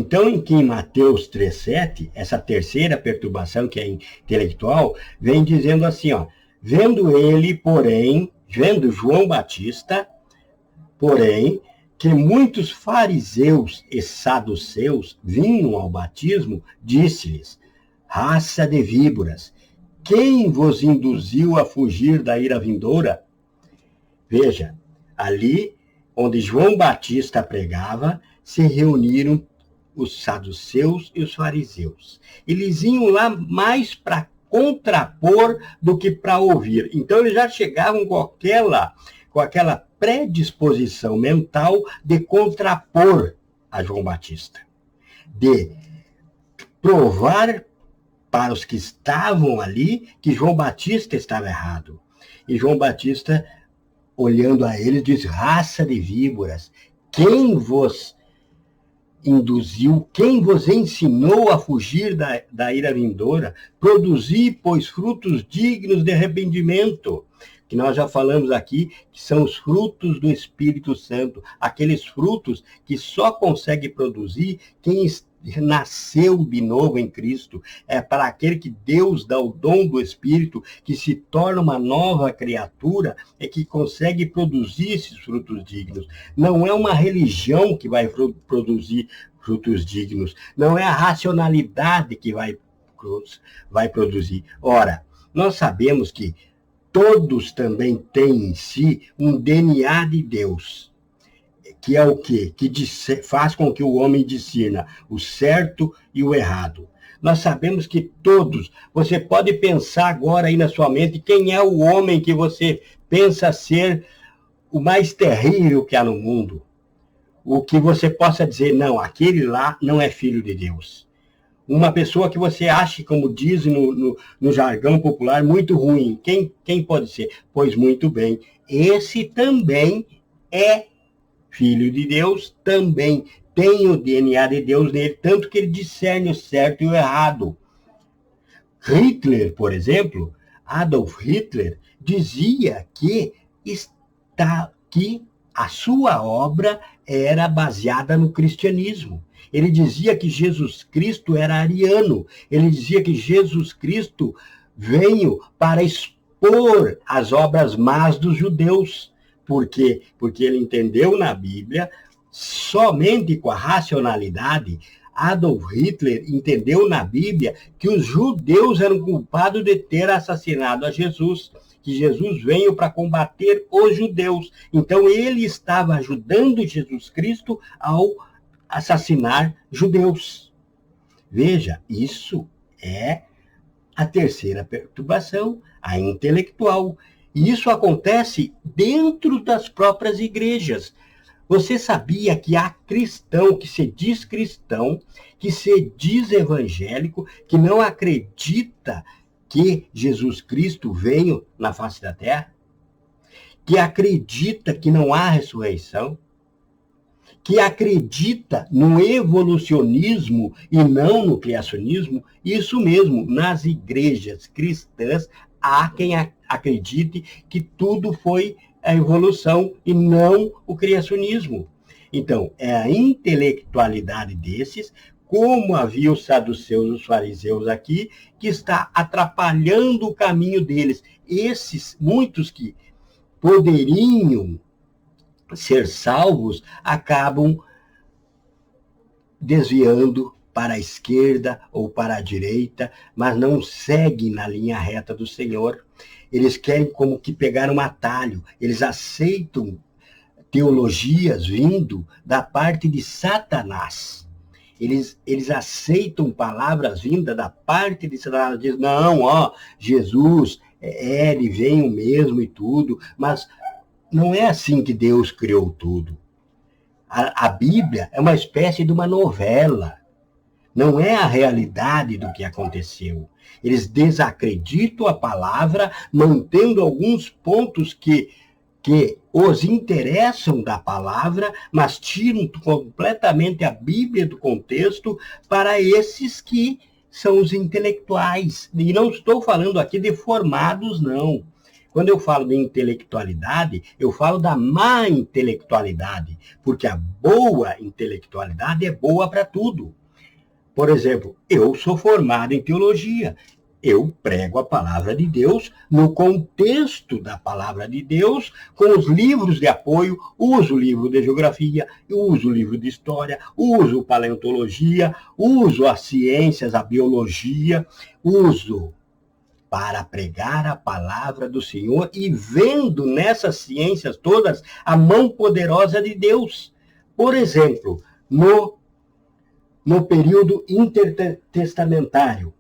Então, em Mateus 3,7, essa terceira perturbação, que é intelectual, vem dizendo assim, ó, vendo João Batista, porém, que muitos fariseus e saduceus vinham ao batismo, disse-lhes, raça de víboras, quem vos induziu a fugir da ira vindoura? Veja, ali onde João Batista pregava, se reuniram os saduceus e os fariseus. Eles iam lá mais para contrapor do que para ouvir. Então, eles já chegavam com aquela predisposição mental de contrapor a João Batista, de provar para os que estavam ali que João Batista estava errado. E João Batista, olhando a eles, diz, raça de víboras, quem vos induziu, quem vos ensinou a fugir da ira vindoura? Produzi, pois, frutos dignos de arrependimento. Que nós já falamos aqui, que são os frutos do Espírito Santo, aqueles frutos que só consegue produzir quem nasceu de novo em Cristo. É para aquele que Deus dá o dom do Espírito, que se torna uma nova criatura, é que consegue produzir esses frutos dignos. Não é uma religião que vai produzir frutos dignos, não é a racionalidade que vai produzir. Ora, nós sabemos que todos também têm em si um DNA de Deus, que é o quê? Que faz com que o homem discirna o certo e o errado. Nós sabemos que todos, você pode pensar agora aí na sua mente, quem é o homem que você pensa ser o mais terrível que há no mundo? O que você possa dizer, não, aquele lá não é filho de Deus. Uma pessoa que você acha, como diz no jargão popular, muito ruim. Quem pode ser? Pois muito bem, esse também é filho de Deus, também tem o DNA de Deus nele, tanto que ele discerne o certo e o errado. Hitler, por exemplo, Adolf Hitler, dizia que a sua obra era baseada no cristianismo. Ele dizia que Jesus Cristo era ariano. Ele dizia que Jesus Cristo veio para expor as obras más dos judeus. Por quê? Porque ele entendeu na Bíblia, somente com a racionalidade, Adolf Hitler entendeu na Bíblia que os judeus eram culpados de ter assassinado a Jesus, que Jesus veio para combater os judeus. Então, ele estava ajudando Jesus Cristo ao assassinar judeus. Veja, isso é a terceira perturbação, a intelectual. E isso acontece dentro das próprias igrejas. Você sabia que há cristão, que se diz cristão, que se diz evangélico, que não acredita que Jesus Cristo veio na face da terra? Que acredita que não há ressurreição? Que acredita no evolucionismo e não no criacionismo? Isso mesmo, nas igrejas cristãs, há quem acredite que tudo foi a evolução e não o criacionismo. Então, é a intelectualidade desses, como havia os saduceus e os fariseus aqui, que está atrapalhando o caminho deles. Esses, muitos que poderiam ser salvos, acabam desviando para a esquerda ou para a direita, mas não seguem na linha reta do Senhor. Eles querem como que pegar um atalho, eles aceitam teologias vindo da parte de Satanás. Eles aceitam palavras vindas da parte de Satanás. Dizem, não, Jesus, ele vem o mesmo e tudo, mas não é assim que Deus criou tudo. A Bíblia é uma espécie de uma novela. Não é a realidade do que aconteceu. Eles desacreditam a palavra, mantendo alguns pontos que os interessam da palavra, mas tiram completamente a Bíblia do contexto para esses que são os intelectuais. E não estou falando aqui de formados, não. Quando eu falo de intelectualidade, eu falo da má intelectualidade, porque a boa intelectualidade é boa para tudo. Por exemplo, eu sou formado em teologia. Eu prego a palavra de Deus no contexto da palavra de Deus, com os livros de apoio, uso o livro de geografia, uso o livro de história, uso paleontologia, uso as ciências, a biologia, uso para pregar a palavra do Senhor e vendo nessas ciências todas a mão poderosa de Deus. Por exemplo, no período intertestamentário,